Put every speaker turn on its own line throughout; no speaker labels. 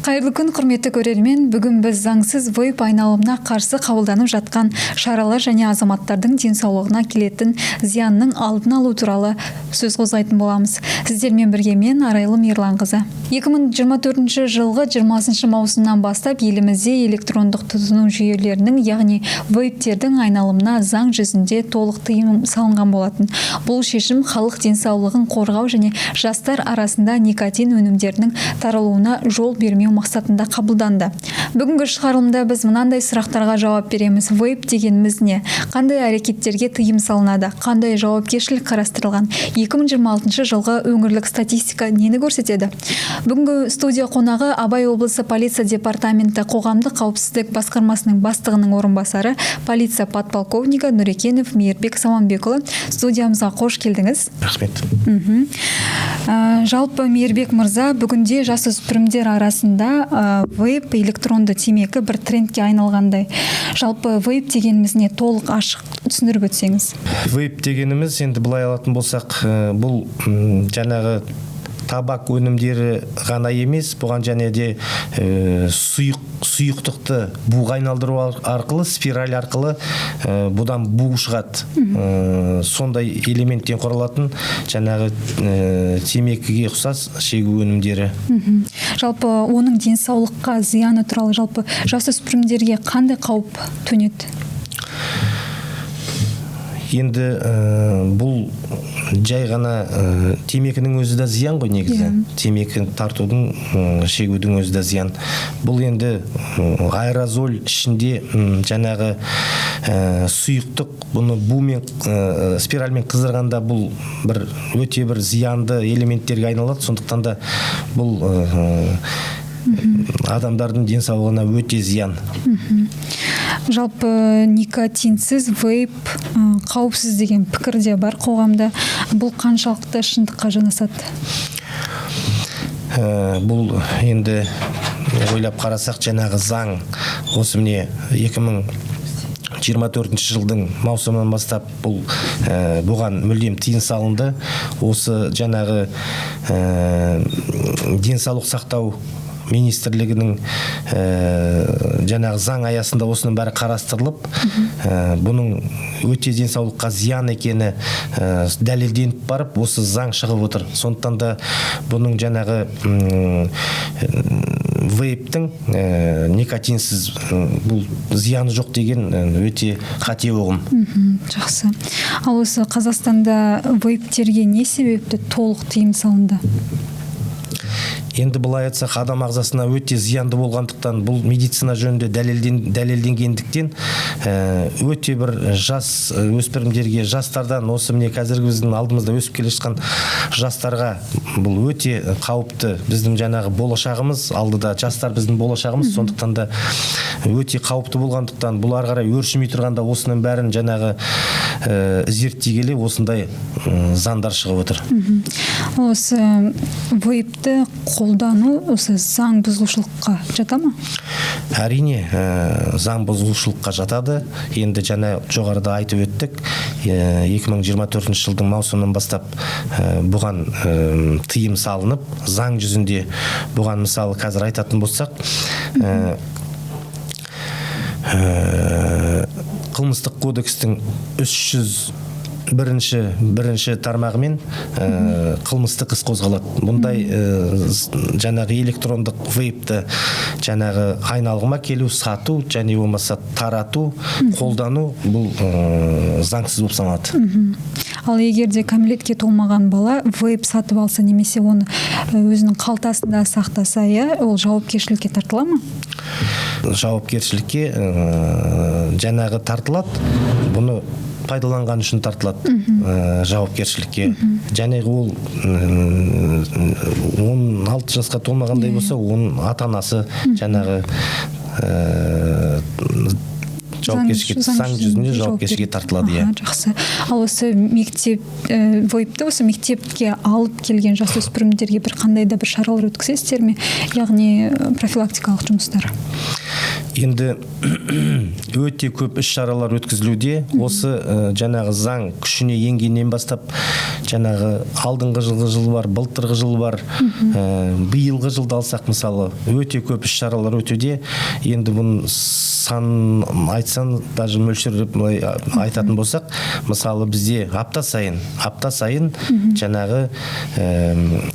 Қайырлы күн, құрметті көрермен. Бүгін біз заңсыз вейп айналымына қарсы қабылданып жатқан шаралар және азаматтардың денсаулығына келетін зиянның алдын алу туралы сөз қозғайтын боламыз. Сіздермен бірге мен Арайлым Ерланқызы. 2024 жылғы 20 маусымнан бастап елімізде электрондық тұтыну жүйелерінің, яғни вейптердің айналымына заң жүзінде толық тыйым салынған болатын. Бұл шешім халық денсаулығын қорғау және жастар арасында никотин өнімдерінің таралуына жол бермеу мақсатында қабылданды. Бүгінгі шығарылымда біз мынандай сұрақтарға жауап береміз. Вейп дегеніміз не? Қандай әрекеттерге тыйым салынады? Қандай жауапкершілік қарастырылған? 2026 жылғы өңірлік статистика нені көрсетеді? Бүгінгі студия қонағы Абай облысы полиция департаменті қоғамдық қауіпсіздік басқармасының бастығының орынбасары полиция подполковнигі Нұрекенов Мейірбек Саманбекұлы. Студиямызға қош келдіңіз.
Рахмет.
Жалпы Мейірбек мырза, бүгінде жасөспірімдер арасында вейп электронды темекі бір трендке айналғандай. Жалпы вейп дегеніміз не, толық ашық түсіндіріп өтсеңіз?
Вейп дегеніміз, енді былай алатын болсақ, бұл жаңағы табак өнімдері ғана емес, бұған және де сұйықтықты буға айналдыру арқылы, спираль арқылы бұдан бу шығады. Сондай элементтен құралатын жаңағы темекіге ұқсас шегу өнімдері.
Жалпы оның денсаулыққа зияны туралы жалпы жасөспірімдерге қандай қауіп төнеді?
Енді бұл жай ғана темекінің өзі да зиян ғой негізі. Темекі тартудың, шегудің өзі да зиян. Бұл енді аэрозоль ішінде жаңағы сұйықтық, бұны бумен, спиральмен қыздырғанда бұл өте бір зиянды элементтерге айналады. Сондықтан да бұл адамдардың денсаулығына өте зиян.
Жалпы никотинсіз вейп қауіпсіз деген пікір де бар қоғамда. Бұл қаншалықты шындыққа жанасады?
Бұл енді ойлап қарасақ, жаңағы заң осы міне 2024 жылдың маусымынан бастап бұған мүлдем тыйым салынды. Осы жаңағы денсаулық сақтау министрлігінің жаңағы заң аясында осының бәрі қарастырылып, бұның өте денсаулыққа зиян екені дәлелденіп барып, осы заң шығып отыр. Сондықтан да бұның жаңағы вейптің никотинсіз бұл зияны жоқ деген өте қате ұғым.
Жақсы. Ал осы Қазақстанда вейптерге не себепті толық тыйым салынды?
Енді былай айтсақ, адам ағзасына өте зиянды болғандықтан, бұл медицина жөнінде дәлелденгендіктен өте бір жас өспірімдерге, жастардан, осы міне қазіргі біздің алдымызда өсіп келе жатқан жастарға бұл өте қауіпті. Біздің жаңағы болашағымыз, алдыда жастар біздің болашағымыз, сондықтан да өте қауіпті болғандықтан, бұл ары қарай өршімей тұрғанда осының бәрін жаңағы зерттей келе осындай заңдар шығып отыр.
Осы вейпті қолдану осы заң бұзушылыққа жата ма?
Әрине, заң бұзушылыққа жатады. Енді жаңа жоғарыда айтып өттік, 2024 жылдың маусымынан бастап бұған тыйым салынып, заң жүзінде бұған мысалы қазір айтатын болсақ, қылмыстық кодекстің 301 тармағымен қылмыстық іс қозғалады. Бұндай жаңағы электрондық вейпті жаңағы айналымға келу, сату және болмаса тарату, қолдану бұл заңсыз болып саналады.
Ал егер де кәмелетке толмаған бала вейп сатып алса, немесе оны өзінің қалтасында сақтаса, ол жауапкершілікке тартыла ма?
Жауапкершілікке жаңағы тартылады. Бұны пайдаланған үшін тартылады жауапкершілікке. Және ол 16 жасқа толмағандай болса, оның ата-анасы жаңағы заң жүзінде жауапкершілікке тартылады.
Жақсы. Ал осы вейпті осы мектепке алып келген жасөспірімдерге бір қандай да бір шаралар өткізесіздер ме? Яғни профилактикалық жұмыстар.
Енді өте көп іс-шаралар өткізілуде. Осы жаңағы заң күшіне енгеннен бастап, жаңағы алдыңғы жылғы жыл бар, былтырғы жыл бар, биылғы жылды алсақ мысалы, өте көп іс-шаралар өтуде. Енді бұның сан айтсан, даже мөлшерлеп айтатын болсақ, мысалы бізде апта сайын жаңағы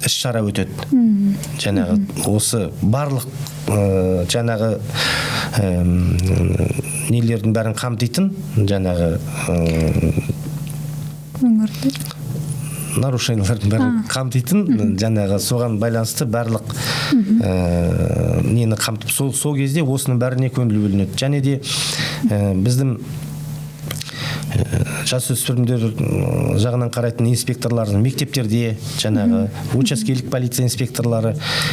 іс-шара өтеді. Жаңағы осы барлық жаңағы нелердің бәрін қамтитын, жаңағы нарушениялардың бәрін қамтитын, жаңағы соған байланысты барлық нені қамтып, сол кезде осының бәріне көңіл бөлінеді. Және де біздің жасөспірімдер жағынан қарайтын инспекторлардың мектептерде, жаңағы учаскелік полиция инспекторлары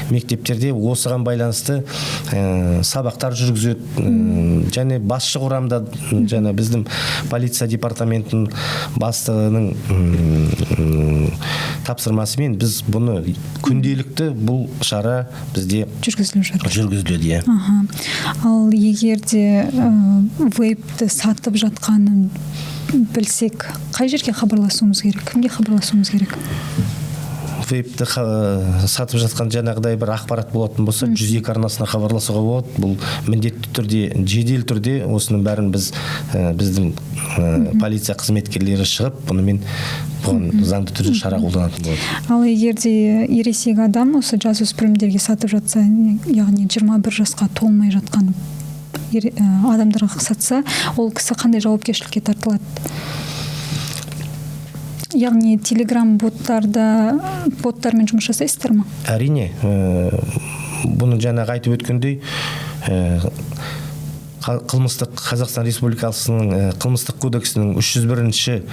мектептерде осыған байланысты сабақтар жүргізеді. Және басшы құрамда, жаңа біздің полиция департаментінің бастығының тапсырмасымен біз бұны күнделікті бұл шара бізде жүргізіледі.
Ал егер де вейпті сатып жатқанын білсек, қай жерге хабарласуымыз керек? Кімге хабарласуымыз керек?
Вейпті сатып жатқан жаңағыдай бір ақпарат болатын болса, 102 арнасына хабарласуға болады. Бұл міндетті түрде, жедел түрде осының бәрін біздің полиция қызметкерлері шығып, бұнымен заңды түрде шара қолданатын болады.
Ал егер де ересек адам осы жасөспірімдерге сатып жатса, яғни 21 жасқа толмай жатқан адамдарға сатса, ол кісі қандай жауапкершілікке тартылады? Яғни телеграм боттармен жұмыс жасайсыздар ма?
Әрине, бұны жаңағы айтып өткендей, Қазақстан Республикасының қылмыстық кодексінің 301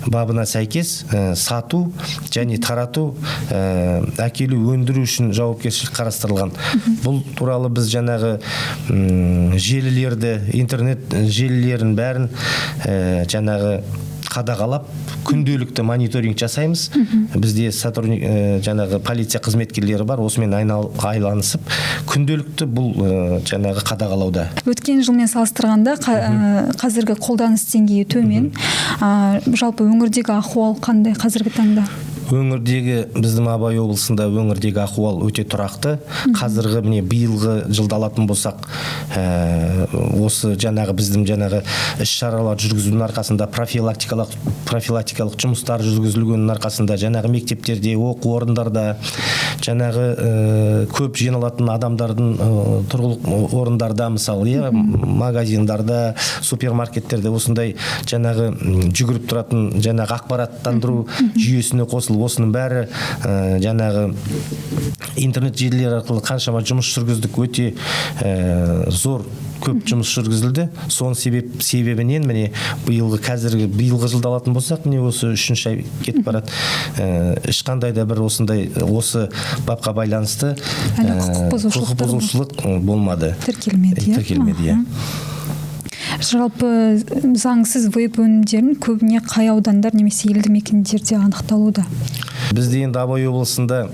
бабына сәйкес сату және тарату, әкелу, өндіру үшін жауапкершілік қарастырылған. Бұл туралы біз жаңағы желілерді, интернет желілерін бәрін жаңағы қадағалап, күнделікті мониторинг жасаймыз. Бізде сотрудник, жаңағы полиция қызметкерлері бар, осымен айланысып, күнделікті бұл жаңағы қадағалауда.
Өткен жылмен салыстырғанда қазіргі қолданыс деңгейі төмен. Жалпы өңірдегі ахуал қандай қазіргі таңда?
Өңірдегі, біздің Абай облысында өңірдегі ахуал өте тұрақты. Қазіргі міне биылғы жылды алатын болсақ, осы жаңағы біздің жаңағы іс-шаралар жүргізудің арқасында, профилактикалық жұмыстар жүргізілгеннің арқасында, жаңағы мектептерде, оқу орындарда, жаңағы көп жиналатын адамдардың тұрғылық орындарда, мысалы, магазиндарда, супермаркеттерде осындай жаңағы жүгіріп тұратын жаңағы ақпараттандыру жүйесіне қосылып, осының бәрі жаңағы интернет желілері арқылы қаншама жұмыс жүргіздік, өте зор көп жұмыс жүргізілді. Соның себебінен міне биылғы жылды алатын болсақ, міне осы 3-ші ай кетіп барады. Ешқандай да бір осы бапқа байланысты құқық бұзушылық болмады.
Тіркелмеді. Жалпы заңсыз вейп өнімдерін көбіне қай аудандар немесе елді мекендерде анықталуда?
Бізде енді Абай облысында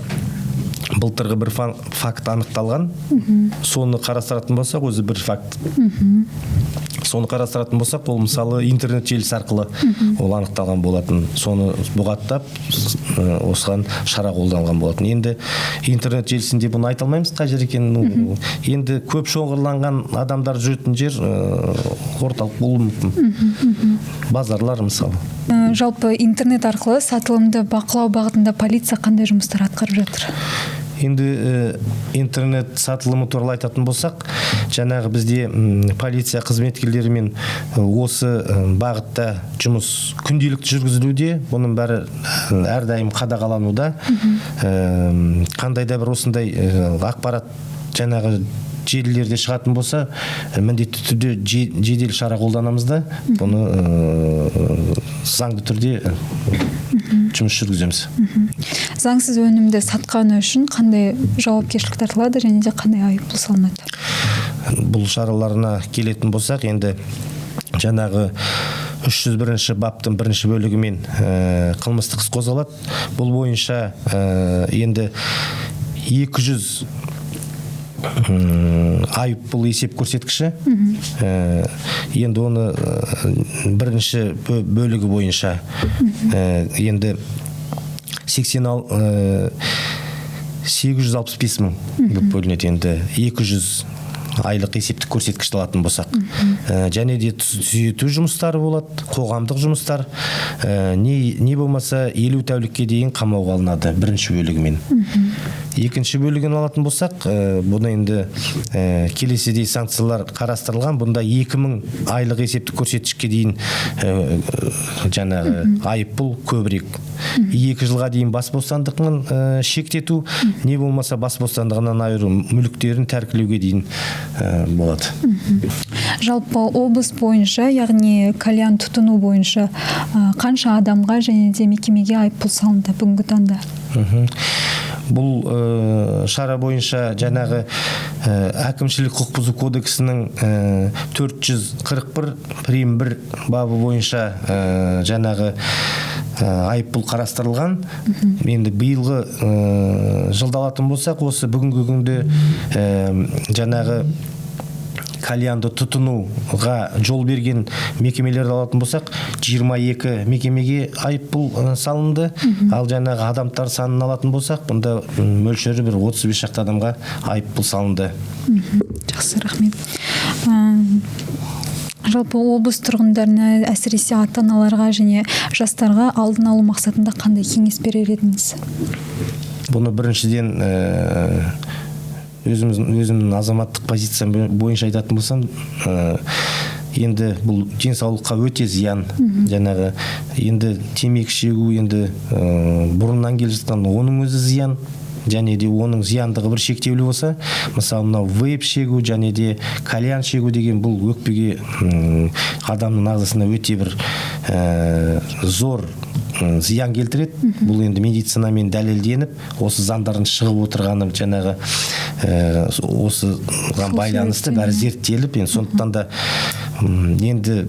былтырғы бір факт анықталған. Соны қарастыратын болсақ, өзі бір факт. Соны қарастыратын болсақ, ол мысалы интернет желісі арқылы ол анықталған болатын. Соны бұғаттап, осыған шара қолданған болатын. Енді интернет желісінде бұны айта алмаймыз, қай жер екенін. Енді көп шоғырланған адамдар жүретін жер орталық болуы мүмкін. Базарлар мысалы.
Жалпы интернет арқылы сатылымды бақылау бағытында полиция қандай жұмыстар атқарып жатыр?
Енді интернет сатылымы туралы айтатын болсақ, жаңағы бізде полиция қызметкерлерімен осы бағытта жұмыс күнделікті жүргізілуде, бұның бәрі әрдайым қадағалануда. Қандай да бір осындай ақпарат жаңағы желілерде шығатын болса, міндетті түрде жедел шара қолданамыз да, бұны заңды түрде жұмыс жүргіземіз.
Заңсыз өнімді сатқаны үшін қандай жауапкершілік тартылады және де қандай айыппұл салынады?
Бұл шараларына келетін болсақ, енді жаңағы 301 баптың 1 бөлігімен қылмыстық іс қозғалады. Бұл бойынша енді 200 айыппұл есеп көрсеткіші. Енді оны бірінші бөлігі бойынша енді 865 мың болып бөлінеді. Енді 200 айлық есептік көрсеткішті алатын болсақ. Және де түзету жұмыстары болады, қоғамдық жұмыстар. Не болмаса 50 тәулікке дейін қамауға алынады бірінші бөлігімен. Екінші бөлігін алатын болсақ, бұны енді келесідей санкциялар қарастырылған. Бұнда 2000 айлық есептік көрсеткішке дейін жаңағы айыппұл көбірек. 2 жылға дейін бас бостандығын шектету, не болмаса бас бостандығынан айыру, мүліктерін тәркілеуге дейін болады.
Жалпы облыс бойынша, яғни кальян тұтыну бойынша қанша адамға және де мекемеге айыппұл салынды бүгінгі таңда?
Бұл шара бойынша жаңағы әкімшілік құқық бұзу кодексінің 441 прим 1 бабы бойынша жаңағы айыппұл қарастырылған. Енді биылғы жылда алатын болсақ, осы бүгінгі күнде жаңағы кальянды тұтынуға жол берген мекемелерді алатын болсақ, 22 мекемеге айыппұл салынды. Ал жаңағы адамдар санын алатын болсақ, бұнда мөлшері бір 35 шақты адамға айыппұл салынды.
Жақсы, рахмет. Жалпы облыс тұрғындарына, әсіресе ата-аналарға және жастарға алдын алу мақсатында қандай кеңес берер едіңіз?
Бұны біріншіден өзімнің азаматтық позициям бойынша айтатын болсам, енді бұл денсаулыққа өте зиян. Жаңағы енді темекі шегу, енді бұрыннан келе жатқан оның өзі зиян. Және де оның зияндығы бір шектеулі болса, мысалы мынау вейп шегу және де кальян шегу деген бұл өкпеге адамның ағзасына өте бір зор зиян келтіреді. Бұл енді медицинамен дәлелденіп, осы заңдардың шығып отырғаны жаңағы осыған байланысты бәрі зерттеліп, сондықтан да енді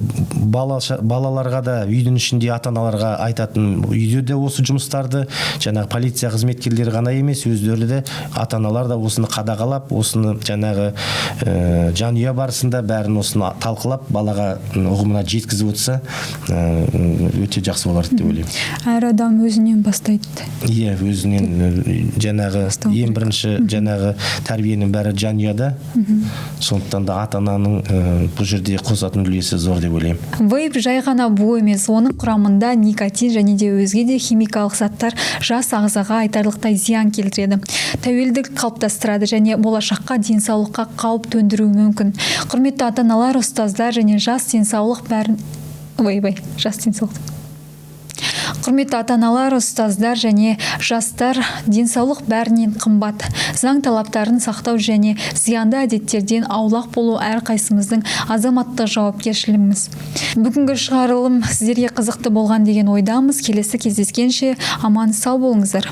балаларға да үйдің ішінде ата-аналарға айтатын, үйде де осы жұмыстарды жаңағы полиция қызметкерлері ғана емес, өздері де ата-аналар да осыны қадағалап, осыны жаңағы жанұя барысында бәрін осыны талқылап, балаға ұғымына жеткізіп отырса, өте жақсы болар деп ойлаймын.
Әр адам өзінен бастайды.
Иә, өзінен жаңағы ең бірінші жаңағы тәрбиенің бәрі жанұяда. Сондықтан да ата-ананың бұл жерде қосатын үлесі зор деп ойлаймын.
Вейп жай ғана бу емес, оның құрамында никотин және де өзге де химикалық заттар жас ағзаға айтарлықтай зиян келтіреді. Тәуелділік қалыптастырады және болашаққа денсаулыққа қауіп төндіруі мүмкін. Құрметті ата-аналар, ұстаздар және жас денсаулық бәрін Құрметті ата-аналар, ұстаздар және жастар, денсаулық бәрінен қымбат. Заң талаптарын сақтау және зиянды әдеттерден аулақ болу әрқайсымыздың азаматтық жауапкершілігіміз. Бүгінгі шығарылым сіздерге қызықты болған деген ойдамыз. Келесі кездескенше аман сау болыңыздар.